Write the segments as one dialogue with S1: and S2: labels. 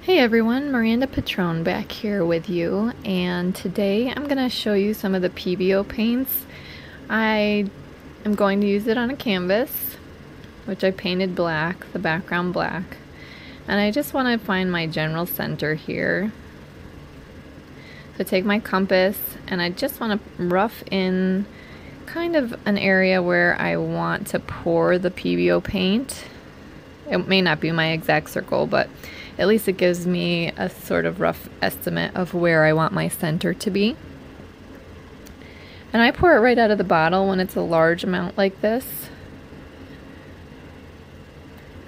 S1: Hey everyone, Miranda Pitrone back here with you, and today I'm going to show you some of the PBO paints. I am going to use it on a canvas, which I painted black, the background black, and I just want to find my general center here. So take my compass and I just want to rough in kind of an area where I want to pour the PBO paint. It may not be my exact circle, but at least it gives me a sort of rough estimate of where I want my center to be. And I pour it right out of the bottle when it's a large amount like this.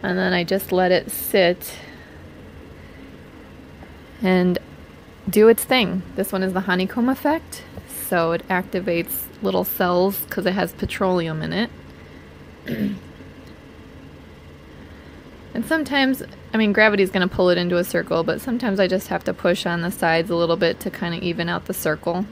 S1: And then I just let it sit and do its thing. This one is the honeycomb effect, so it activates little cells because it has petroleum in it. And sometimes, gravity's going to pull it into a circle, but sometimes I just have to push on the sides a little bit to kind of even out the circle.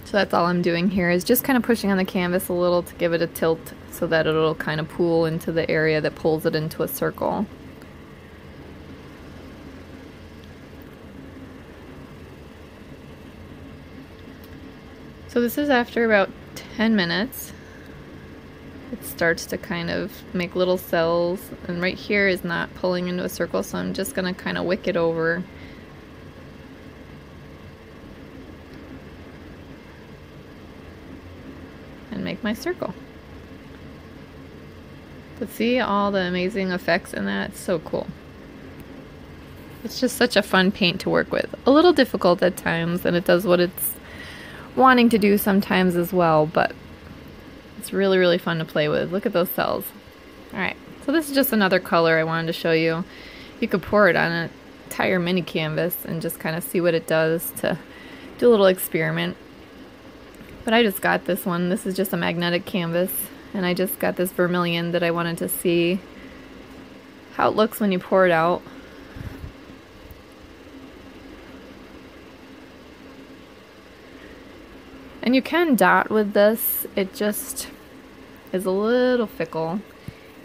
S1: So that's all I'm doing here, is just kind of pushing on the canvas a little to give it a tilt so that it'll kind of pool into the area that pulls it into a circle. So this is after about 10 minutes. It starts to kind of make little cells, and right here is not pulling into a circle, so I'm just going to kind of wick it over. And make my circle. But see all the amazing effects in that? It's so cool. It's just such a fun paint to work with. A little difficult at times, and it does what it's wanting to do sometimes as well, but it's really, really fun to play with. Look at those cells. Alright, so this is just another color I wanted to show you. You could pour it on an entire mini canvas and just kind of see what it does to do a little experiment. But I just got this one. This is just a magnetic canvas, and I just got this vermilion that I wanted to see how it looks when you pour it out. And you can dot with this, it just is a little fickle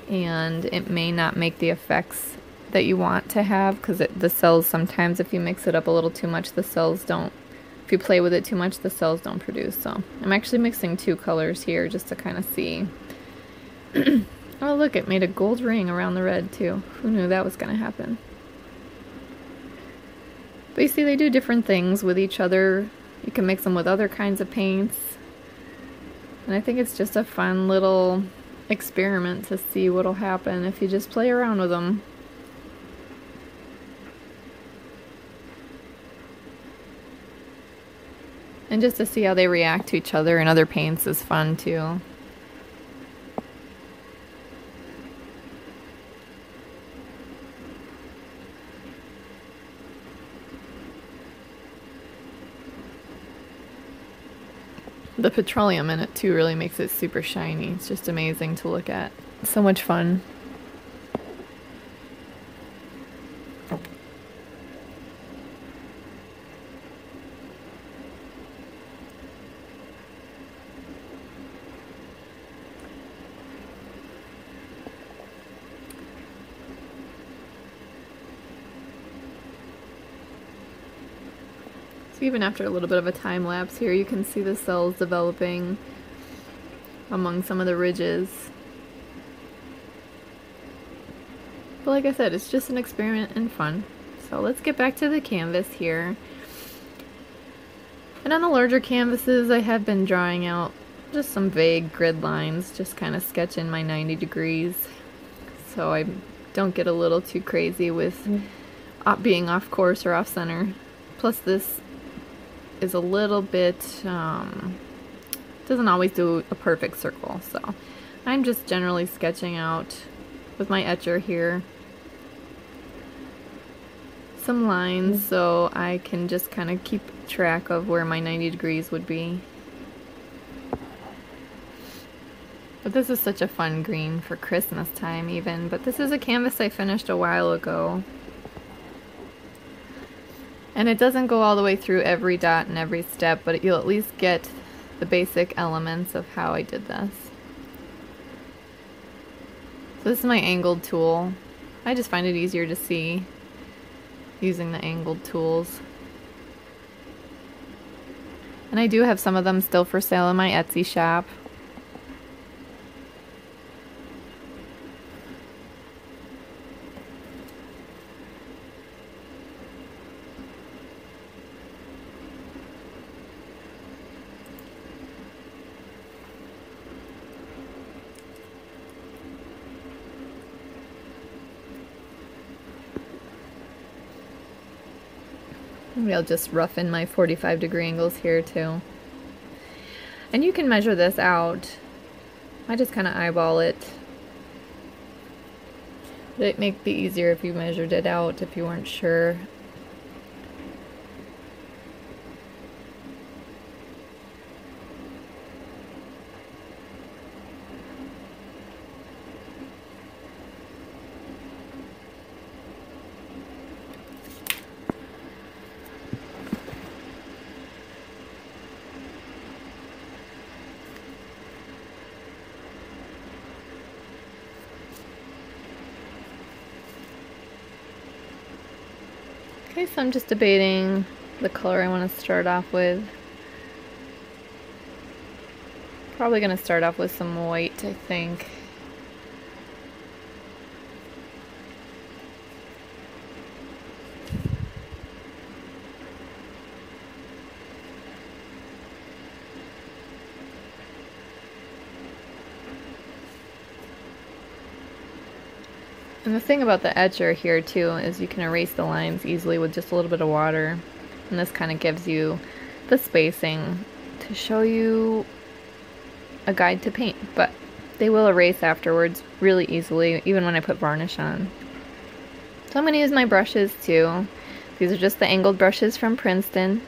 S1: and it may not make the effects that you want to have, because the cells sometimes, if you mix it up a little too much, the cells don't, if you play with it too much, the cells don't produce. So I'm actually mixing two colors here just to kind of see. Oh look, it made a gold ring around the red too. Who knew that was going to happen? But you see, they do different things with each other. You can mix them with other kinds of paints. And I think it's just a fun little experiment to see what'll happen if you just play around with them. And just to see how they react to each other and other paints is fun too. The petroleum in it too really makes it super shiny. It's just amazing to look at. So much fun. So even after a little bit of a time lapse here, you can see the cells developing among some of the ridges. But like I said, it's just an experiment and fun. So let's get back to the canvas here. And on the larger canvases, I have been drawing out just some vague grid lines, just kind of sketching my 90 degrees. So I don't get a little too crazy with being off course or off center. Plus this is a little bit, doesn't always do a perfect circle, so I'm just generally sketching out with my etcher here some lines so I can just kind of keep track of where my 90 degrees would be. But this is such a fun green for Christmas time even, but this is a canvas I finished a while ago. And it doesn't go all the way through every dot and every step, but you'll at least get the basic elements of how I did this. So this is my angled tool. I just find it easier to see using the angled tools. And I do have some of them still for sale in my Etsy shop. Maybe I'll just roughen my 45-degree angles here too. And you can measure this out. I just kind of eyeball it. But it might be easier if you measured it out if you weren't sure. Okay, so I'm just debating the color I want to start off with. Probably going to start off with some white, I think. And the thing about the etcher here too is you can erase the lines easily with just a little bit of water. And this kind of gives you the spacing to show you a guide to paint, but they will erase afterwards really easily, even when I put varnish on. So I'm going to use my brushes too. These are just the angled brushes from Princeton.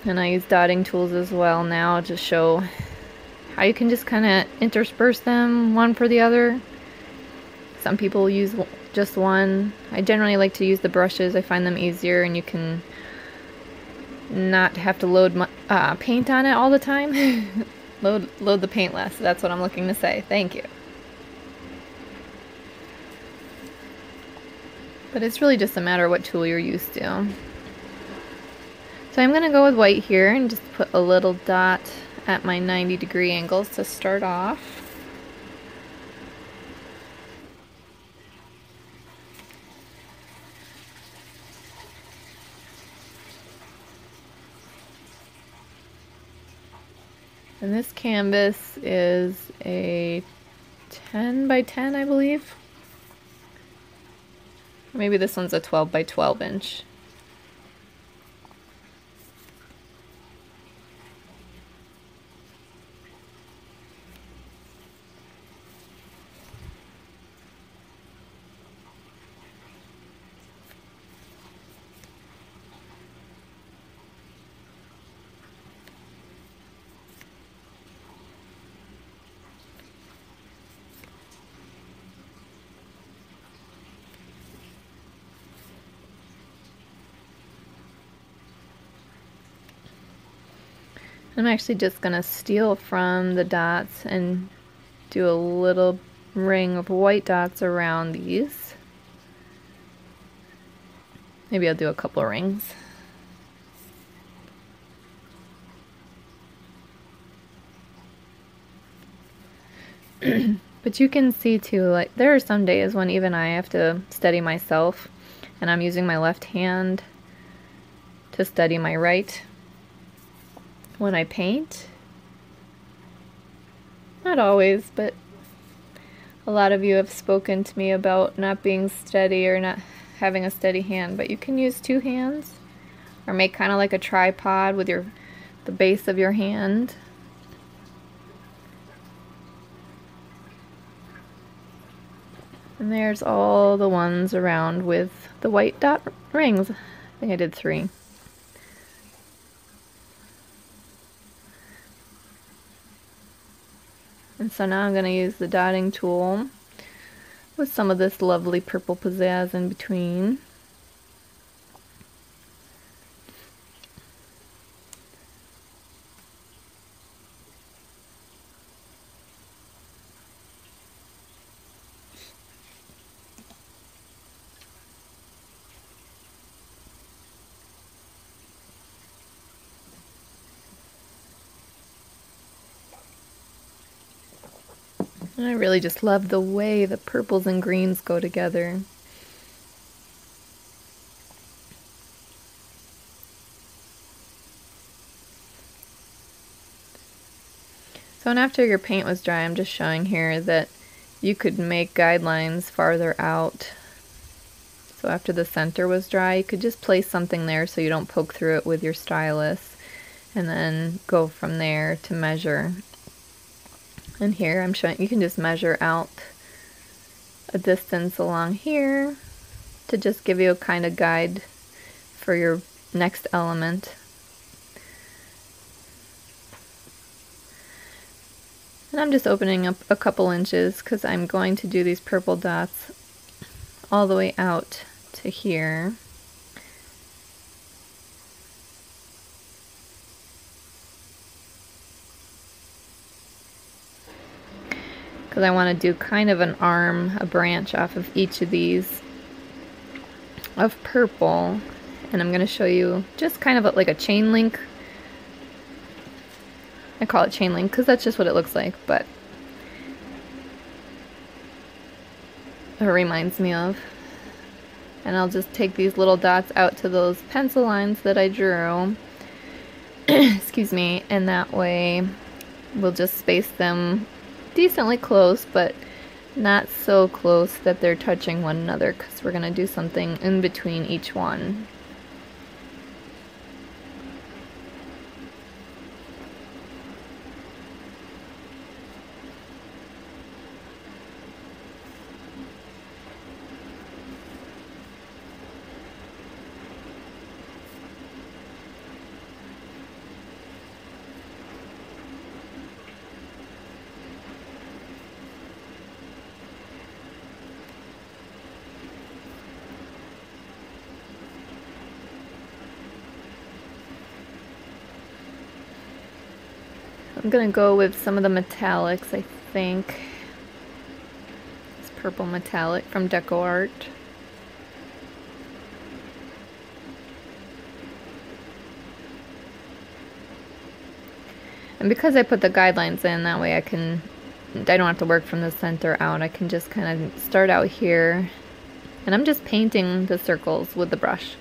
S1: And I use dotting tools as well now to show how you can just kind of intersperse them one for the other. Some people use just one. I generally like to use the brushes. I find them easier and you can not have to load paint on it all the time. load the paint less. That's what I'm looking to say. Thank you. But it's really just a matter of what tool you're used to. So I'm going to go with white here and just put a little dot at my 90-degree angles to start off. And this canvas is a 10 by 10, I believe. Maybe this one's a 12 by 12 inch. I'm actually just going to steal from the dots and do a little ring of white dots around these. Maybe I'll do a couple of rings. But you can see too, like there are some days when even I have to steady myself and I'm using my left hand to steady my right when I paint. Not always, but a lot of you have spoken to me about not being steady or not having a steady hand, but you can use two hands or make kind of like a tripod with the base of your hand. And there's all the ones around with the white dot rings. I think I did 3. And so now I'm going to use the dotting tool with some of this lovely purple pizzazz in between. And I really just love the way the purples and greens go together. So, and after your paint was dry, I'm just showing here that you could make guidelines farther out. So after the center was dry, you could just place something there so you don't poke through it with your stylus, and then go from there to measure. And here I'm showing you can just measure out a distance along here to just give you a kind of guide for your next element. And I'm just opening up a couple inches because I'm going to do these purple dots all the way out to here. Because I want to do kind of an arm, a branch off of each of these of purple. And I'm going to show you just kind of like a chain link. I call it chain link because that's just what it looks like, but it reminds me of. And I'll just take these little dots out to those pencil lines that I drew. Excuse me, and that way we'll just space them decently close, but not so close that they're touching one another, because we're going to do something in between each one. I'm gonna go with some of the metallics, I think. This purple metallic from Deco Art. And because I put the guidelines in, that way I don't have to work from the center out. I can just kind of start out here. And I'm just painting the circles with the brush.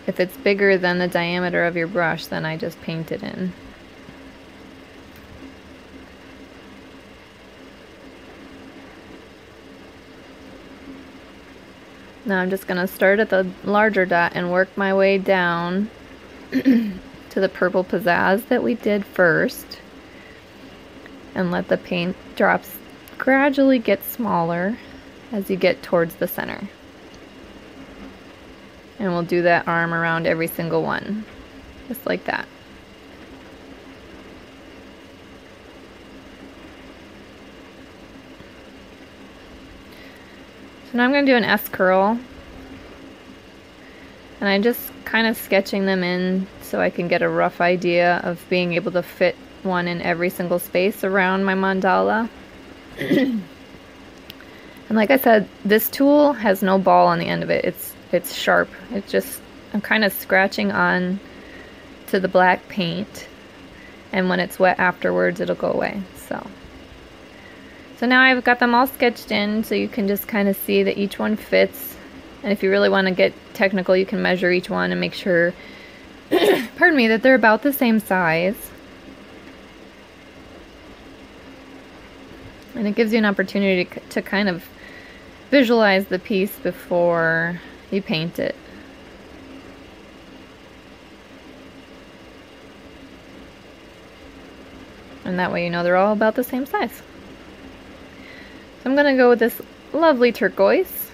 S1: If it's bigger than the diameter of your brush, then I just paint it in. Now I'm just going to start at the larger dot and work my way down to the purple pizzazz that we did first. And let the paint drops gradually get smaller as you get towards the center. And we'll do that arm around every single one, just like that. So now I'm going to do an S curl. And I'm just kind of sketching them in so I can get a rough idea of being able to fit one in every single space around my mandala. And like I said, this tool has no ball on the end of it. It's sharp. It's just, I'm kind of scratching on to the black paint, and when it's wet afterwards it'll go away. So now I've got them all sketched in, so you can just kind of see that each one fits. And if you really want to get technical, you can measure each one and make sure pardon me, that they're about the same size. And it gives you an opportunity to kind of visualize the piece before you paint it. And that way you know they're all about the same size. So I'm going to go with this lovely turquoise.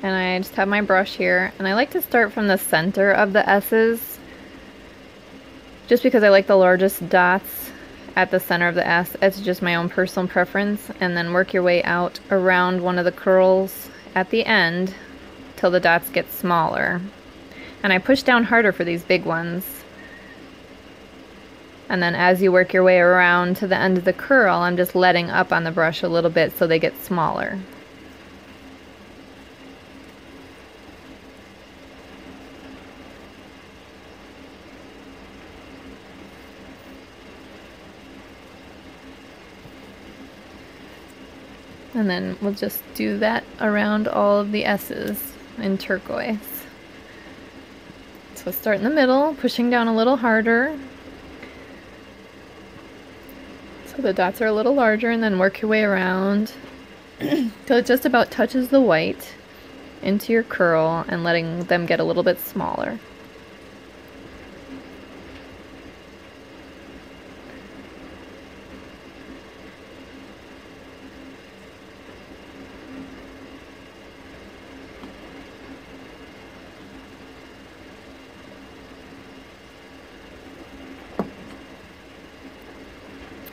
S1: And I just have my brush here. And I like to start from the center of the S's, just because I like the largest dots at the center of the S. It's just my own personal preference. And then work your way out around one of the curls at the end till the dots get smaller. And I push down harder for these big ones. And then as you work your way around to the end of the curl, I'm just letting up on the brush a little bit so they get smaller. And then we'll just do that around all of the S's in turquoise. So start in the middle, pushing down a little harder. So the dots are a little larger, and then work your way around till it just about touches the white into your curl and letting them get a little bit smaller.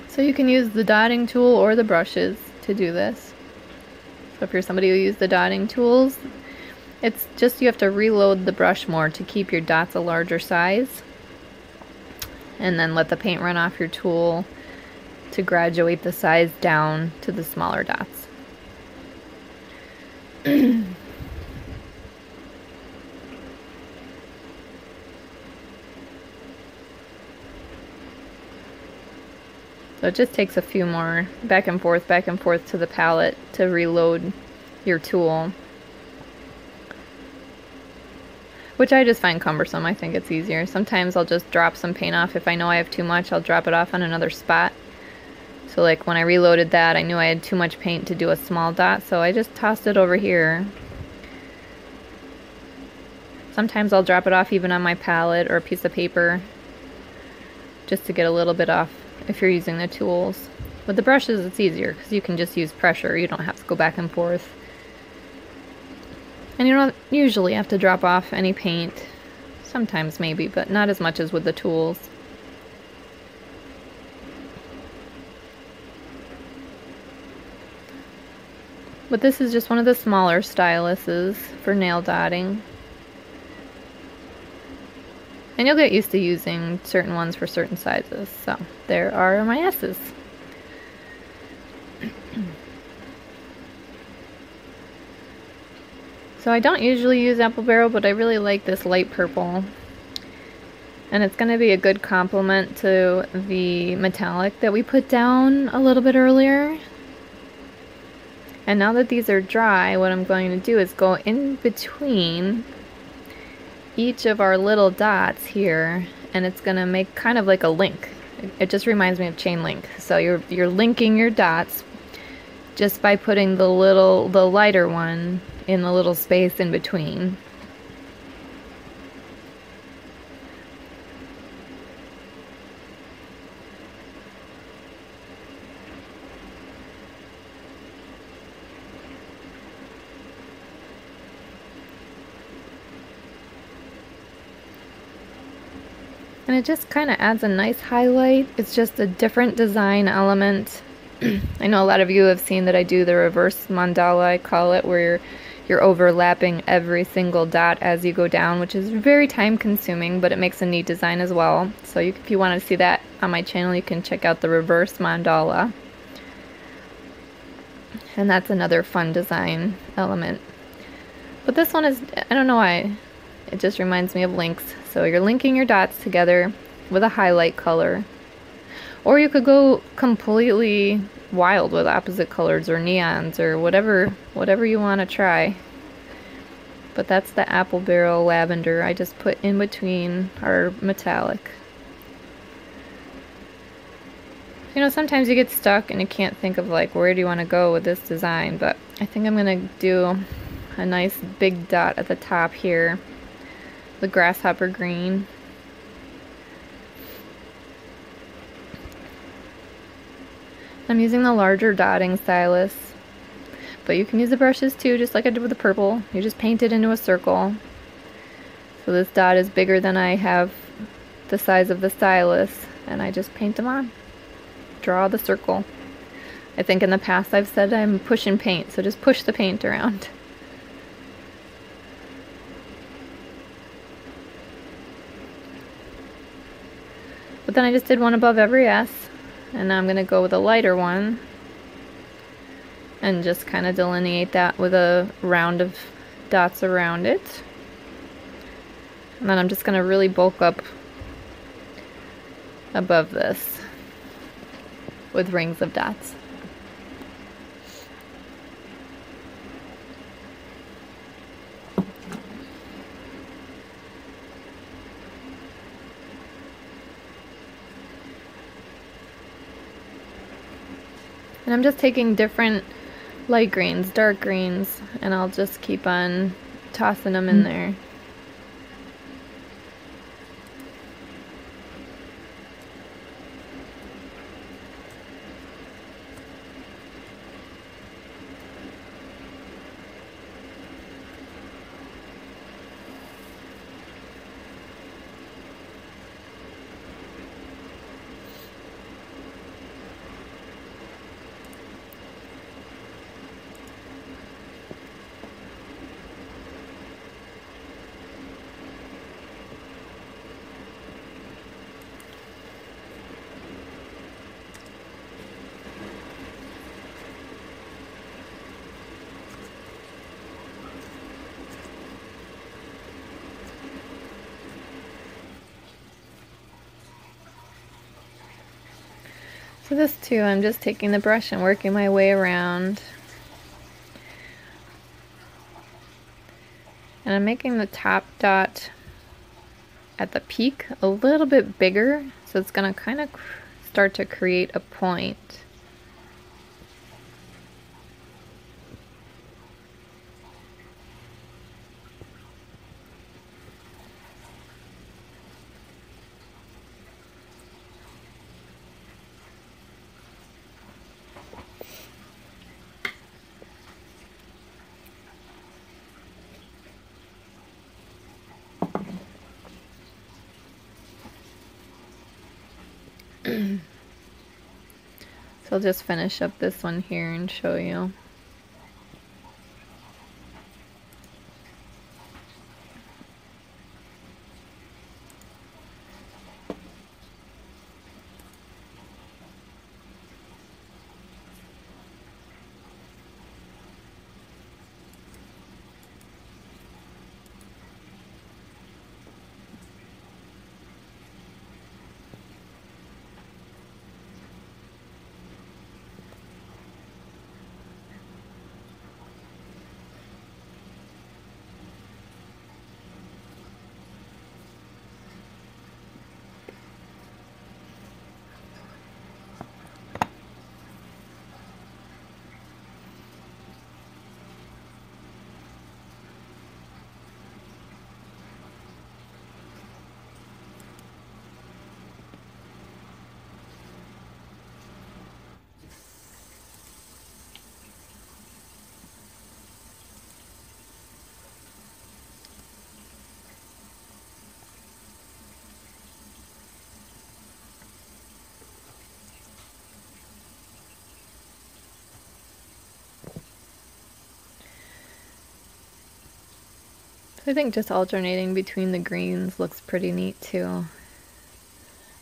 S1: So you can use the dotting tool or the brushes to do this. So if you're somebody who uses the dotting tools, it's just you have to reload the brush more to keep your dots a larger size, and then let the paint run off your tool to graduate the size down to the smaller dots. So it just takes a few more back and forth to the palette to reload your tool. Which I just find cumbersome. I think it's easier. Sometimes I'll just drop some paint off. If I know I have too much, I'll drop it off on another spot. So like when I reloaded that, I knew I had too much paint to do a small dot, so I just tossed it over here. Sometimes I'll drop it off even on my palette or a piece of paper, just to get a little bit off if you're using the tools. With the brushes, it's easier because you can just use pressure. You don't have to go back and forth. And you don't usually have to drop off any paint. Sometimes maybe, but not as much as with the tools. But this is just one of the smaller styluses for nail dotting. And you'll get used to using certain ones for certain sizes. So there are my S's. So I don't usually use apple barrel, but I really like this light purple. And it's going to be a good complement to the metallic that we put down a little bit earlier. And now that these are dry, what I'm going to do is go in between each of our little dots here, and it's going to make kind of like a link. It just reminds me of chain link. So you're linking your dots just by putting the lighter one in the little space in between. And it just kind of adds a nice highlight. It's just a different design element. I know a lot of you have seen that I do the reverse mandala, I call it, where you're overlapping every single dot as you go down, which is very time consuming, but it makes a neat design as well. So if you want to see that on my channel, you can check out the reverse mandala. And that's another fun design element. But this one is, I don't know why, it just reminds me of links. So you're linking your dots together with a highlight color. Or you could go completely wild with opposite colors or neons or whatever you want to try. But that's the apple barrel lavender I just put in between our metallic. You know, sometimes you get stuck and you can't think of like where do you want to go with this design, but I think I'm going to do a nice big dot at the top here. The grasshopper green. I'm using the larger dotting stylus, but you can use the brushes too, just like I did with the purple. You just paint it into a circle. So this dot is bigger than I have the size of the stylus, and I just paint them on. Draw the circle. I think in the past I've said I'm pushing paint, so just push the paint around. But then I just did one above every S, and now I'm going to go with a lighter one and just kind of delineate that with a round of dots around it. And then I'm just going to really bulk up above this with rings of dots. And I'm just taking different light greens, dark greens, and I'll just keep on tossing them in there. So this too, I'm just taking the brush and working my way around. And I'm making the top dot at the peak a little bit bigger, so it's going to kind of start to create a point. So I'll just finish up this one here and show you. I think just alternating between the greens looks pretty neat too.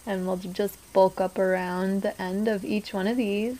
S1: And we'll just bulk up around the end of each one of these.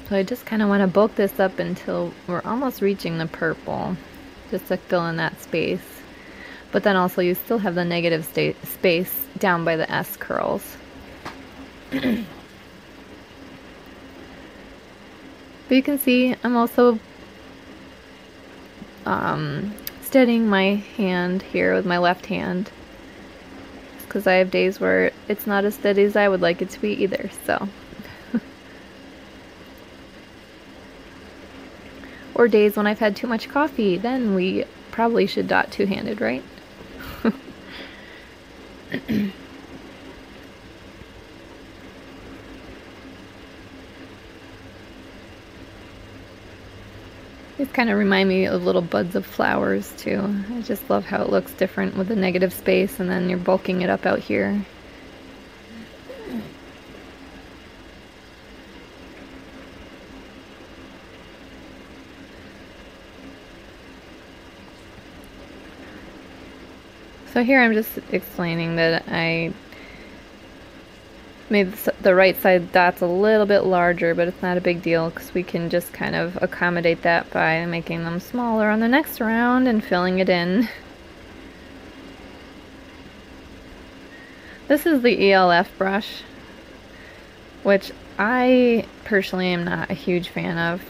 S1: So I just kind of want to bulk this up until we're almost reaching the purple, just to fill in that space. But then also you still have the negative space down by the S curls. But you can see I'm also steadying my hand here with my left hand, because I have days where it's not as steady as I would like it to be either, so. Or days when I've had too much coffee, then we probably should dot two-handed, right? These kind of remind me of little buds of flowers too. I just love how it looks different with the negative space, and then you're bulking it up out here. So here I'm just explaining that I made the right side dots a little bit larger, but it's not a big deal because we can just kind of accommodate that by making them smaller on the next round and filling it in. This is the ELF brush, which I personally am not a huge fan of.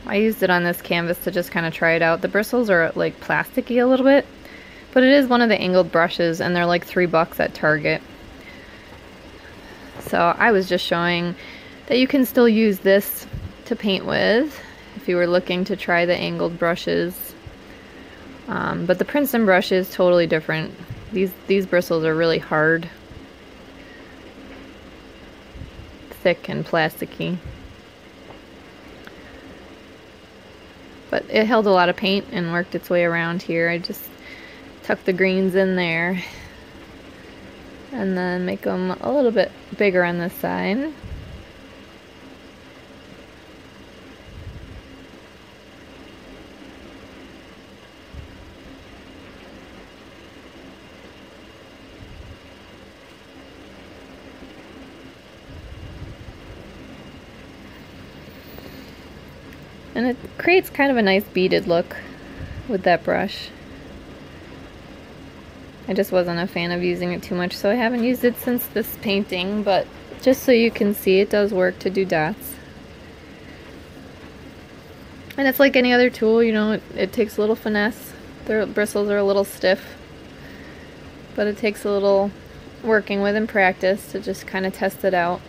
S1: I used it on this canvas to just kind of try it out. The bristles are like plasticky a little bit, but it is one of the angled brushes, and they're like $3 at Target. So I was just showing that you can still use this to paint with if you were looking to try the angled brushes. But the Princeton brush is totally different. These bristles are really hard, thick and plasticky. But it held a lot of paint and worked its way around here. I just tuck the greens in there and then make them a little bit bigger on this side. And it creates kind of a nice beaded look with that brush. I just wasn't a fan of using it too much, so I haven't used it since this painting, but just so you can see, it does work to do dots. And it's like any other tool, you know, it takes a little finesse. The bristles are a little stiff, but it takes a little working with and practice to just kind of test it out.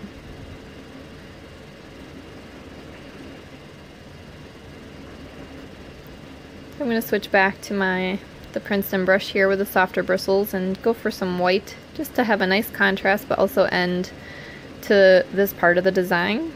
S1: I'm going to switch back to the Princeton brush here with the softer bristles and go for some white just to have a nice contrast, but also end to this part of the design.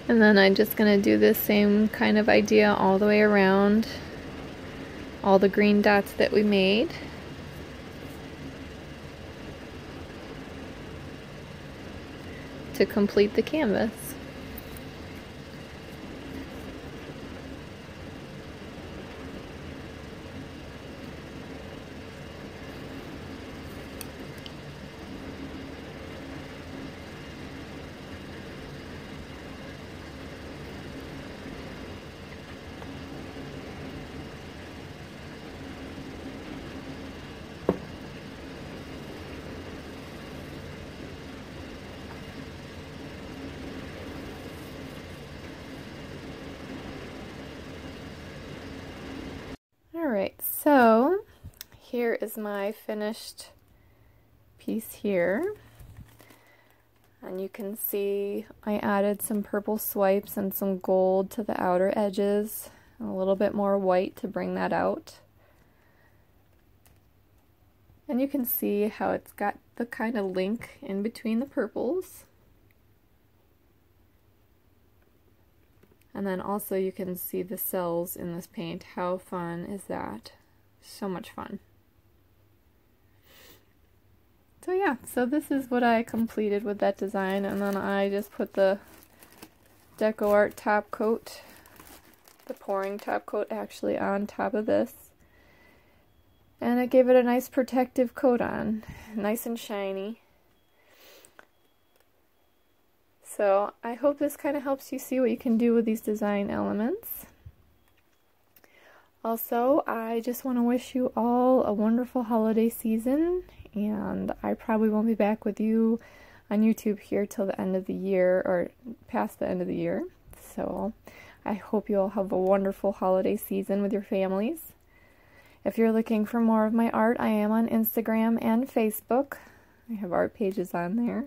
S1: And then I'm just going to do this same kind of idea all the way around all the green dots that we made. To complete the canvas. Alright, so here is my finished piece here. And you can see I added some purple swipes and some gold to the outer edges, and a little bit more white to bring that out. And you can see how it's got the kind of link in between the purples. And then also you can see the cells in this paint. How fun is that? So much fun. So yeah, so this is what I completed with that design, and then I just put the Deco Art top coat, the pouring top coat actually, on top of this. And it gave it a nice protective coat on, nice and shiny. So I hope this kind of helps you see what you can do with these design elements. Also, I just want to wish you all a wonderful holiday season, and I probably won't be back with you on YouTube here till the end of the year, or past the end of the year. So I hope you all have a wonderful holiday season with your families. If you're looking for more of my art, I am on Instagram and Facebook. I have art pages on there.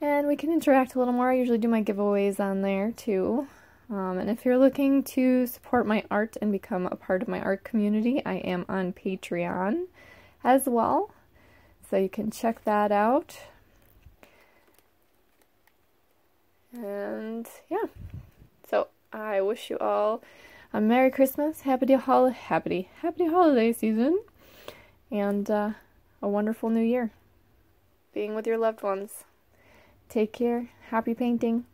S1: And we can interact a little more. I usually do my giveaways on there too. And if you're looking to support my art and become a part of my art community, I am on Patreon as well. So you can check that out. And yeah, so I wish you all a Merry Christmas, happy holiday season, and a wonderful new year, being with your loved ones. Take care. Happy painting.